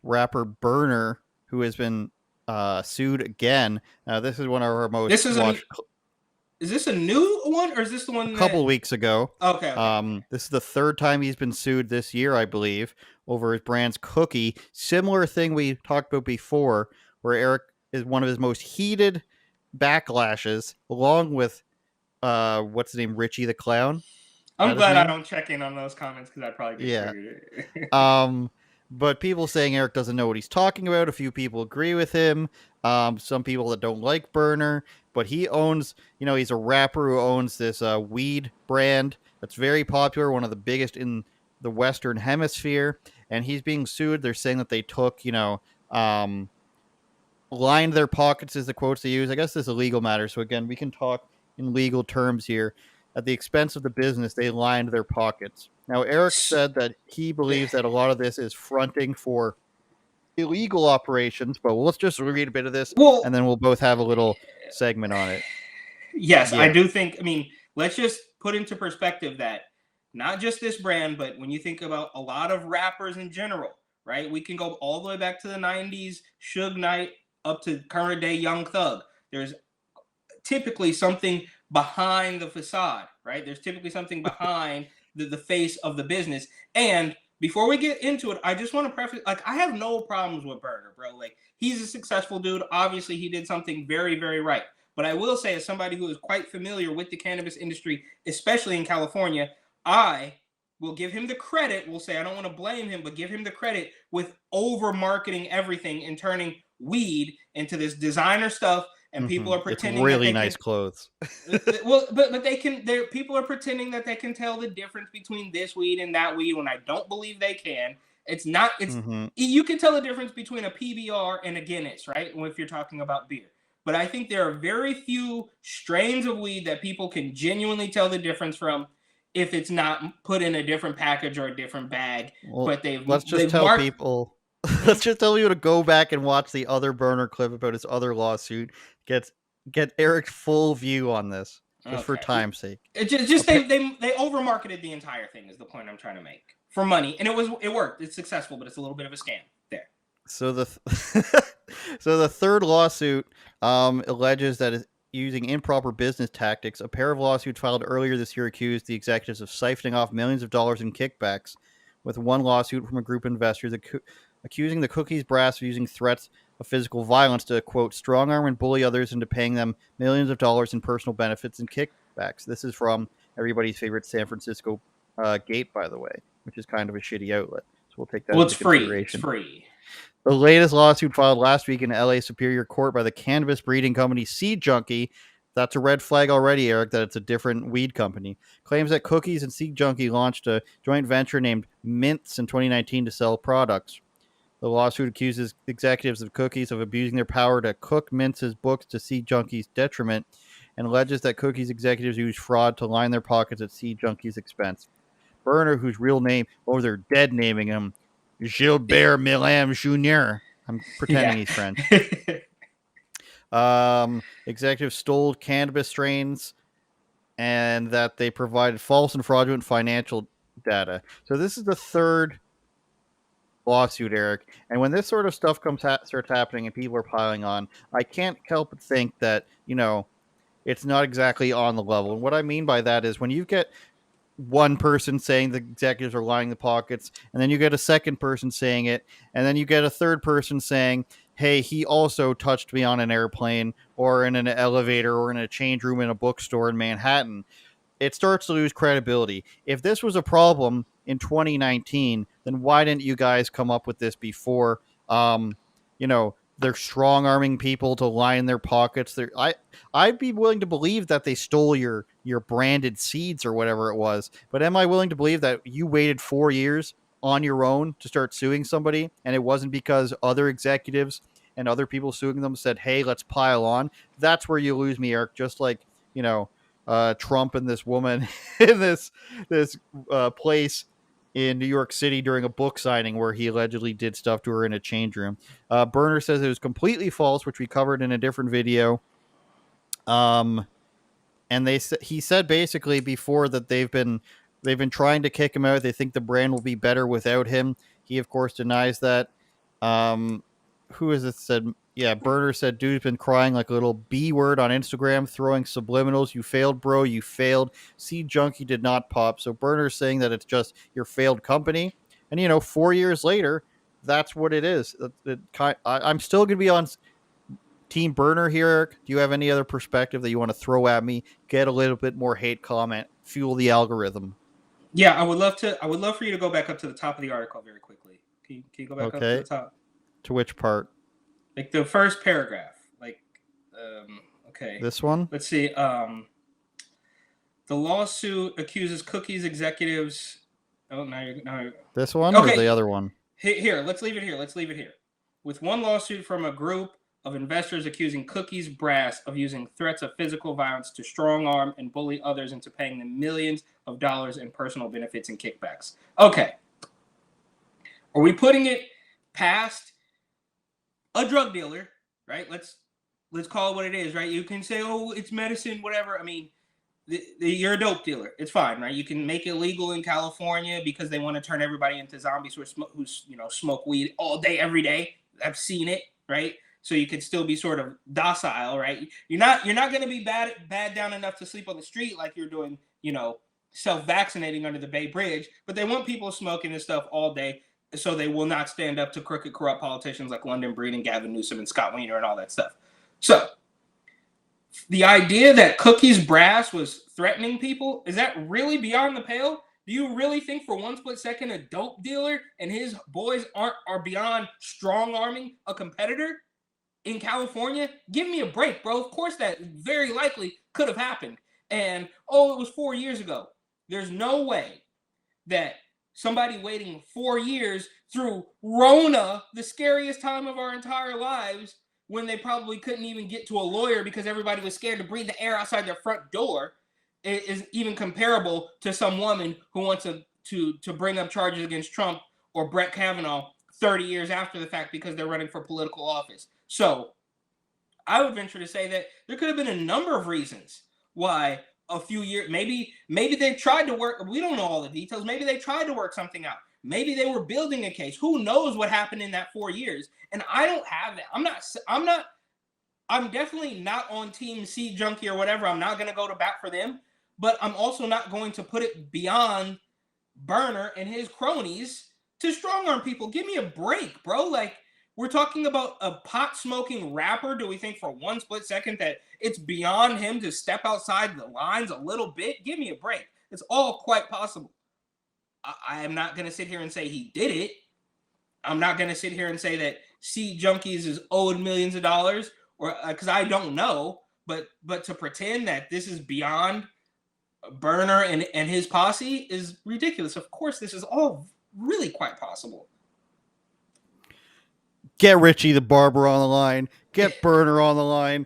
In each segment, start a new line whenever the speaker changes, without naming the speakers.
rapper Berner, who has been sued again. This is one of our most
This is
watched
is this a new one or is this the
a
one that?
couple weeks ago.
Okay, okay, okay.
This is the third time he's been sued this year, I believe, over his brand's cookie. Similar thing we talked about before, where Eric is one of his most heated backlashes, along with what's his name, Richie the Clown. Is
I'm
that his
glad I
name?
don't check in on those comments because I'd probably get
Yeah.
triggered.
Um, but people saying Eric doesn't know what he's talking about. A few people agree with him. Some people that don't like Berner, but he owns, he's a rapper who owns this weed brand that's very popular, one of the biggest in the Western Hemisphere. And he's being sued. They're saying that they took, um, lined their pockets is the quotes they use. I guess this is a legal matter. So again, we can talk in legal terms here. At the expense of the business, they lined their pockets. Now, Eric said that he believes that a lot of this is fronting for illegal operations, but let's just read a bit of this and
Well,
then we'll both have a little segment on it.
yes, I
Yeah.
do think. I mean, let's just put into perspective that not just this brand, but when you think about a lot of rappers in general, right? We can go all the way back to the '90s, Suge Knight, up to current day Young Thug. There's typically something behind the facade, right? There's typically something behind the face of the business. And before we get into it, I just want to preface, like, I have no problems with Berner, bro. Like, he's a successful dude. Obviously, he did something very, very right. But I will say, as somebody who is quite familiar with the cannabis industry, especially in California, I will give him the credit. We'll say I don't want to blame him, but give him the credit with over marketing everything and turning weed into this designer stuff. And people are
It's
pretending that
really
they
nice
can.
clothes.
Well, but they can. People are pretending that they can tell the difference between this weed and that weed when I don't believe they can. It's not. It's
Mm-hmm.
You can tell the difference between a PBR and a Guinness, right? If you're talking about beer. But I think there are very few strains of weed that people can genuinely tell the difference from if it's not put in a different package or a different bag.
Well,
But they've
let's just
they've
tell
marked.
people.
Hmm?
Let's just tell you to go back and watch the other Burner clip about his other lawsuit. Get get Eric's full view on this, just for
Okay.
time's sake.
It just they over marketed the entire thing is the point I'm trying to make for money, and it worked. It's successful, but it's a little bit of a scam there.
So the so the third lawsuit alleges that it's using improper business tactics. A pair of lawsuits filed earlier this year accused the executives of siphoning off millions of dollars in kickbacks, with one lawsuit from a group of investors accusing the Cookies brass of using threats of physical violence to, quote, strong arm and bully others into paying them millions of dollars in personal benefits and kickbacks. This is from everybody's favorite San Francisco Gate, by the way, which is kind of a shitty outlet. So we'll take that
Well,
into
it's free. It's
consideration.
free.
The latest lawsuit filed last week in LA Superior Court by the cannabis breeding company Seed Junkie, that's a red flag already, Eric, that it's a different weed company, claims that Cookies and Seed Junkie launched a joint venture named Mints in 2019 to sell products. The lawsuit accuses executives of Cookies of abusing their power to cook Mints' books to Seed Junkie's detriment, and alleges that Cookies executives use fraud to line their pockets at Seed Junkie's expense. Berner, whose real name, they're dead naming him, Gilbert Milam Jr. I'm pretending
Yeah.
he's French. Executives stole cannabis strains and that they provided false and fraudulent financial data. So this is the third lawsuit, Eric. And when this sort of stuff starts happening and people are piling on, I can't help but think that, it's not exactly on the level. And what I mean by that is when you get one person saying the executives are lining the pockets, and then you get a second person saying it, and then you get a third person saying, hey, he also touched me on an airplane or in an elevator or in a change room in a bookstore in Manhattan. It starts to lose credibility. If this was a problem in 2019, then why didn't you guys come up with this before? They're strong arming people to line their pockets. I'd be willing to believe that they stole your branded seeds or whatever it was. But am I willing to believe that you waited 4 years on your own to start suing somebody, and it wasn't because other executives and other people suing them said, "Hey, let's pile on"? That's where you lose me, Eric. Just like Trump and this woman in this place in New York City during a book signing where he allegedly did stuff to her in a change room. Berner says it was completely false, which we covered in a different video. And he said basically before that they've been trying to kick him out. They think the brand will be better without him. He of course denies that. Um, who is it said? Yeah, Berner said, dude's been crying like a little B word on Instagram, throwing subliminals. You failed, bro. You failed. See, Junkie did not pop. So Berner's saying that it's just your failed company. And, 4 years later, that's what it is. I'm still going to be on Team Berner here, Eric. Do you have any other perspective that you want to throw at me? Get a little bit more hate comment. Fuel the algorithm.
Yeah, I would love to. I would love for you to go back up to the top of the article very quickly. Can you go back up to the
Okay.
top?
To which part?
Like the first paragraph. Okay.
This one?
Let's see. The lawsuit accuses Cookies executives. Oh, now.
This one or the
Okay,
other one?
here. Let's leave it here. With one lawsuit from a group of investors accusing Cookies Brass of using threats of physical violence to strong arm and bully others into paying them millions of dollars in personal benefits and kickbacks. Okay. Are we putting it past a drug dealer, right? Let's call it what it is, right? You can say, oh, it's medicine, whatever. I mean, you're a dope dealer. It's fine, right? You can make it legal in California because they want to turn everybody into zombies who smoke weed all day, every day. I've seen it, right? So you can still be sort of docile, right? You're not going to be bad down enough to sleep on the street like you're doing, self-vaccinating under the Bay Bridge. But they want people smoking this stuff all day, so they will not stand up to crooked, corrupt politicians like London Breed and Gavin Newsom and Scott Wiener and all that stuff. So the idea that Cookies Brass was threatening people, is that really beyond the pale? Do you really think for one split second a dope dealer and his boys are beyond strong arming a competitor in California? Give me a break, bro. Of course that very likely could have happened. And it was 4 years ago. There's no way that somebody waiting 4 years through Rona, the scariest time of our entire lives, when they probably couldn't even get to a lawyer because everybody was scared to breathe the air outside their front door, is even comparable to some woman who wants to bring up charges against Trump or Brett Kavanaugh 30 years after the fact because they're running for political office. So I would venture to say that there could have been a number of reasons why a few years, maybe they tried to work, we don't know all the details, maybe they tried to work something out. Maybe they were building a case. Who knows what happened in that 4 years? And I don't have that. I'm definitely not on Team C Junkie or whatever. I'm not going to go to bat for them, but I'm also not going to put it beyond Berner and his cronies to strong arm people. Give me a break, bro. Like, we're talking about a pot smoking rapper. Do we think for one split second that it's beyond him to step outside the lines a little bit? Give me a break. It's all quite possible. I am not going to sit here and say he did it. I'm not going to sit here and say that C Junkies is owed millions of dollars, or because I don't know. But to pretend that this is beyond Berner and his posse is ridiculous. Of course, this is all really quite possible.
Get Richie the barber on the line. Get Berner on the line.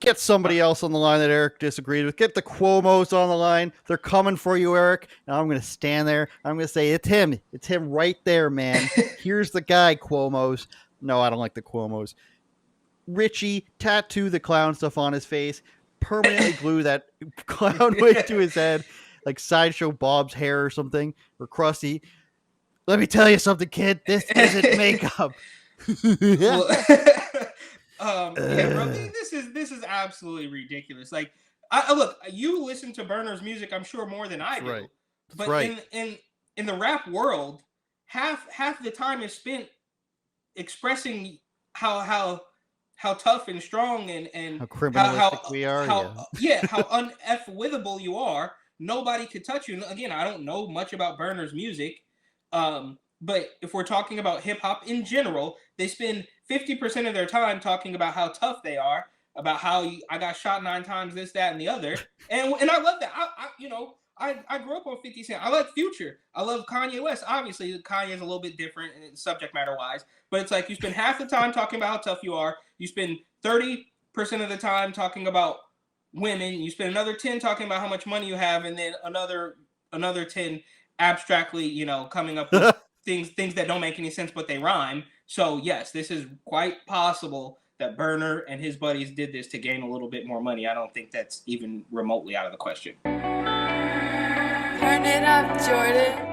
Get somebody else on the line that Eric disagreed with. Get the Cuomos on the line. They're coming for you, Eric. And I'm going to stand there. I'm going to say, it's him. It's him right there, man. Here's the guy, Cuomos. No, I don't like the Cuomos. Richie, tattoo the clown stuff on his face. Permanently glue that clown wig to his head. Like Sideshow Bob's hair or something. Or Krusty. Let me tell you something, kid. This isn't makeup.
Yeah, bro, this is absolutely ridiculous. Like, I look, you listen to Berner's music, I'm sure more than I do.
Right.
But
right.
in the rap world, half the time is spent expressing how tough and strong and
how criminalistic we are.
How un-F-withable you are. Nobody could touch you. Again, I don't know much about Berner's music. But if we're talking about hip hop in general, they spend 50% of their time talking about how tough they are, about how I got shot 9 times, this, that, and the other. And I love that. I grew up on 50 Cent. I like Future. I love Kanye West. Obviously, Kanye is a little bit different subject matter wise, but it's like you spend half the time talking about how tough you are. You spend 30% of the time talking about women. You spend another 10 talking about how much money you have, and then another 10 abstractly, coming up with things that don't make any sense, but they rhyme. So yes, this is quite possible that Berner and his buddies did this to gain a little bit more money. I don't think that's even remotely out of the question.
Turn it up, Jordan.